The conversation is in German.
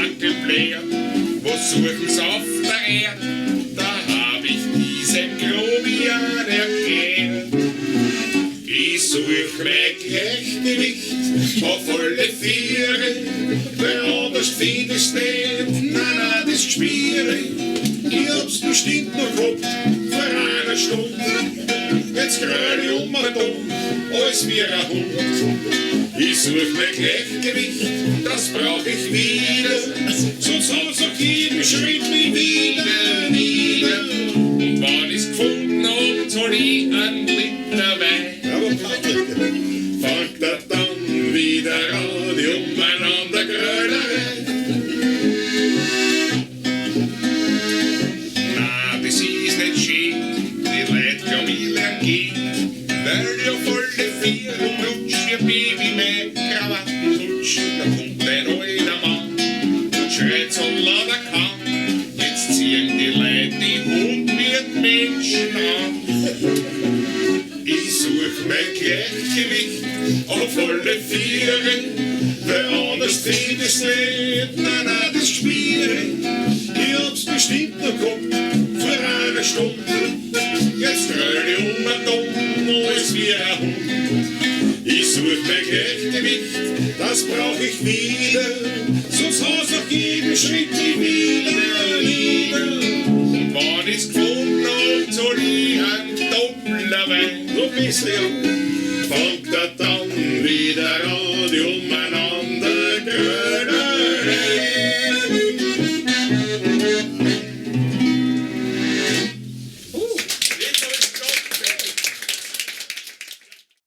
Wackelbläher, was suchen's auf der Erd? Da hab ich diesen Grobian erklärt. Ich such mein Gleichgewicht auf alle Viere, weil anders findest nicht, nein, das ist schwierig. Ich hab's bestimmt noch gehabt, vor einer Stunde. Jetzt grad ich um und um, als wie ein Hund. Ich such mein Gleichgewicht, das brauch ich wieder, sonst hat's auf jedem Schritt mich wieder. Und wann ich's gefunden hab, zahl ich einen Liter Wein. Fangt er dann wieder an, die umeinander Grölerei. Na, das ist nicht schön, die Leute glauben, ich lern gehen, weil ja voll die Vier und rutsch wie ein Baby mein Krawattenlutsch. Da kommt ein alter Mann und schreit so laut er kann, jetzt ziehen die Leute die Hund mit Menschen an. Ich such mein Gleichgewicht auf alle Viere, weil anders geht es nicht, nein, das ist schwierig. Ich hab's bestimmt noch gehabt, vor einer Stunde. Jetzt dröll ich um und um, als wie ein Hund. Ich such mein Gleichgewicht, das brauch ich wieder, sonst hat's auf jedem Schritt wieder. Und wann ich's gefunden hab, zahl ich einen Doppler Wein. Du bist ja